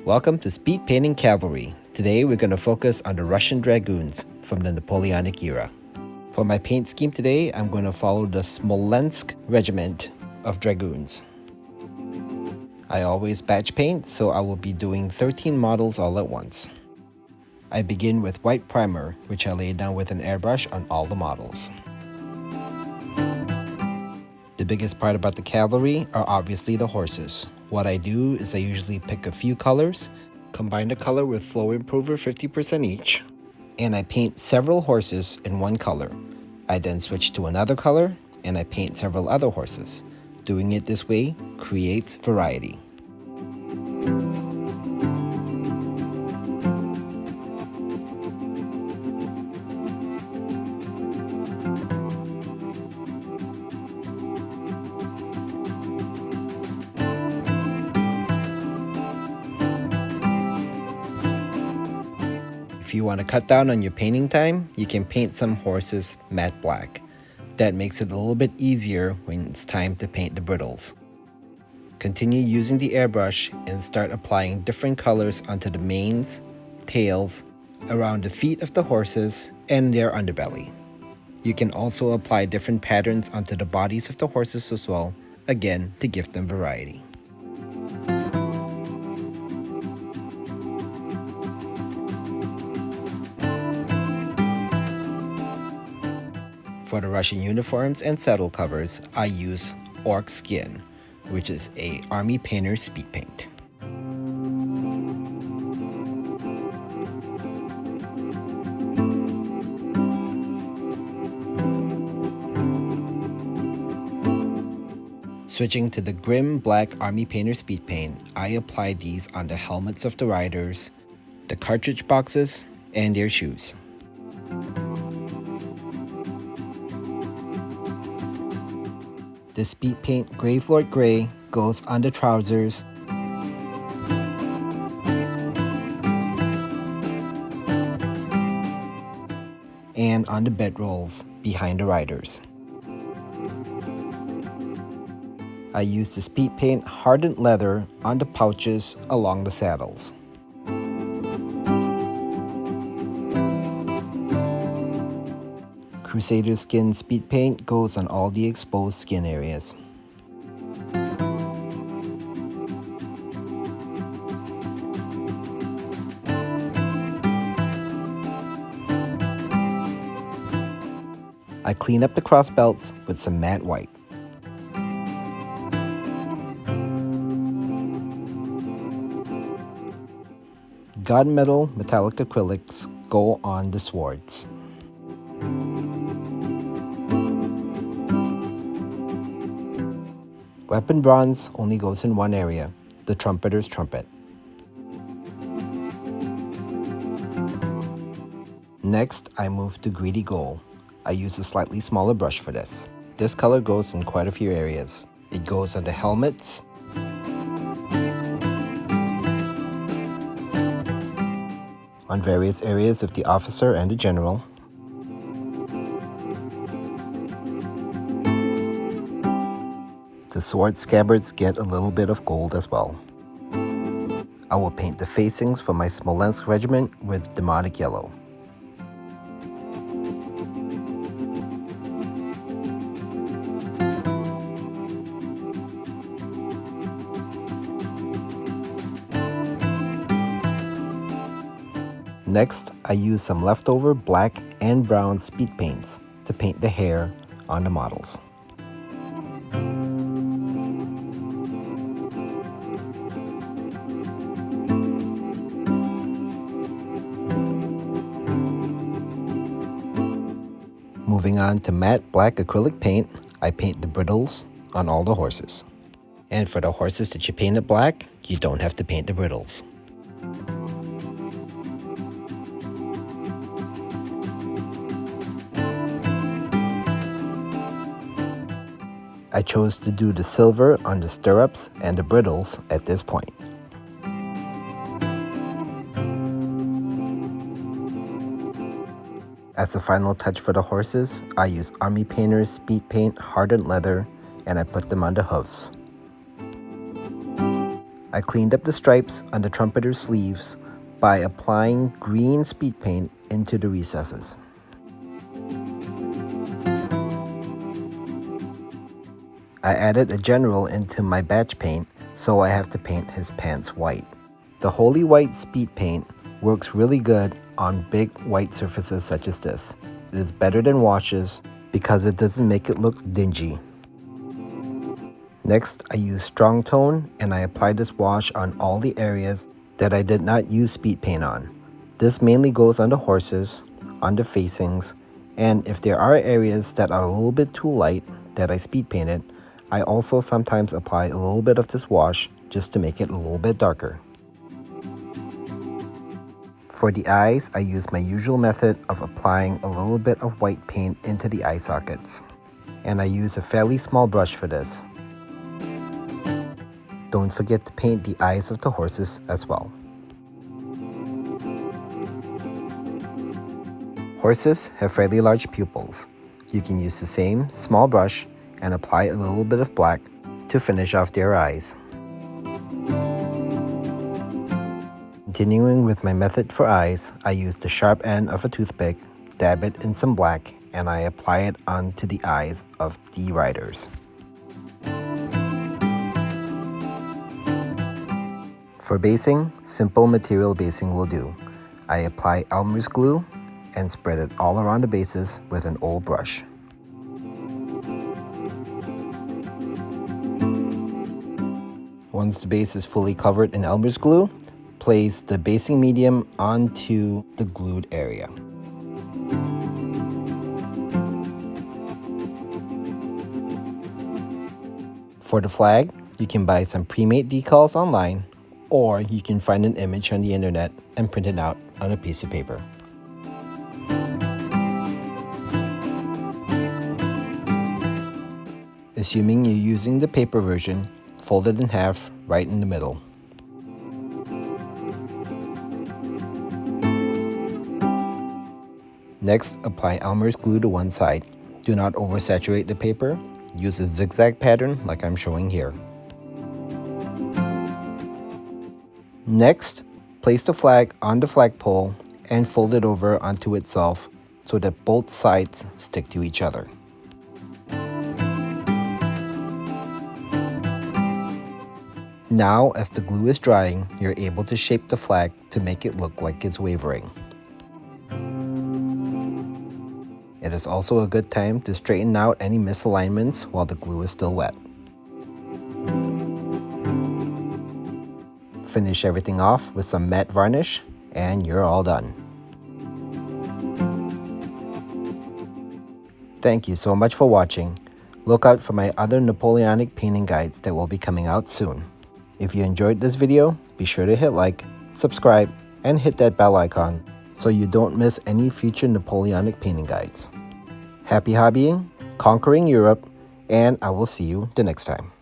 Welcome to Speed Painting Cavalry. Today we're going to focus on the Russian Dragoons from the Napoleonic era. For my paint scheme today, I'm going to follow the Smolensk Regiment of Dragoons. I always batch paint, so I will be doing 13 models all at once. I begin with white primer, which I lay down with an airbrush on all the models. The biggest part about the cavalry are obviously the horses. What I do is I usually pick a few colors, combine the color with Flow Improver 50% each, and I paint several horses in one color. I then switch to another color and I paint several other horses. Doing it this way creates variety. If you want to cut down on your painting time, you can paint some horses matte black. That makes it a little bit easier when it's time to paint the brittles. Continue using the airbrush and start applying different colors onto the manes, tails, around the feet of the horses, and their underbelly. You can also apply different patterns onto the bodies of the horses as well, again to give them variety. For the Russian uniforms and saddle covers, I use Orc Skin, which is a army painter speed paint. Switching to the Grim Black Army Painter speed paint, I apply these on the helmets of the riders, the cartridge boxes, and their shoes. The speed paint Gravelord Gray goes on the trousers and on the bedrolls behind the riders. I use the speed paint Hardened Leather on the pouches along the saddles. Crusader Skin speed paint goes on all the exposed skin areas. I clean up the cross belts with some matte white. Gunmetal metallic acrylics go on the swords. Weapon bronze only goes in one area, the trumpeter's trumpet. Next, I move to Greedy Gold. I use a slightly smaller brush for this. This color goes in quite a few areas. It goes on the helmets, on various areas of the officer and the general, the sword scabbards get a little bit of gold as well. I will paint the facings for my Smolensk regiment with demonic yellow. Next, I use some leftover black and brown speed paints to paint the hair on the models. Moving on to matte black acrylic paint, I paint the brittles on all the horses. And for the horses that you painted black, you don't have to paint the brittles. I chose to do the silver on the stirrups and the brittles at this point. As a final touch for the horses, I use Army Painter's speed paint Hardened Leather and I put them on the hooves. I cleaned up the stripes on the trumpeter's sleeves by applying green speed paint into the recesses. I added a general into my batch paint, so I have to paint his pants white. The Holy White speed paint works really good on big white surfaces such as this. It is better than washes because it doesn't make it look dingy. Next, I use strong tone and I apply this wash on all the areas that I did not use speed paint on. This mainly goes on the horses, on the facings, and if there are areas that are a little bit too light that I speed painted, I also sometimes apply a little bit of this wash just to make it a little bit darker. For the eyes, I use my usual method of applying a little bit of white paint into the eye sockets. And I use a fairly small brush for this. Don't forget to paint the eyes of the horses as well. Horses have fairly large pupils. You can use the same small brush and apply a little bit of black to finish off their eyes. Continuing with my method for eyes, I use the sharp end of a toothpick, dab it in some black, and I apply it onto the eyes of the riders. For basing, simple material basing will do. I apply Elmer's glue and spread it all around the bases with an old brush. Once the base is fully covered in Elmer's glue, place the basing medium onto the glued area. For the flag, you can buy some pre-made decals online, or you can find an image on the internet and print it out on a piece of paper. Assuming you're using the paper version, fold it in half right in the middle. Next, apply Elmer's glue to one side. Do not oversaturate the paper. Use a zigzag pattern like I'm showing here. Next, place the flag on the flagpole and fold it over onto itself so that both sides stick to each other. Now, as the glue is drying, you're able to shape the flag to make it look like it's wavering. It is also a good time to straighten out any misalignments while the glue is still wet. Finish everything off with some matte varnish and you're all done. Thank you so much for watching. Look out for my other Napoleonic painting guides that will be coming out soon. If you enjoyed this video, be sure to hit like, subscribe, and hit that bell icon so you don't miss any future Napoleonic painting guides. Happy hobbying, conquering Europe, and I will see you the next time.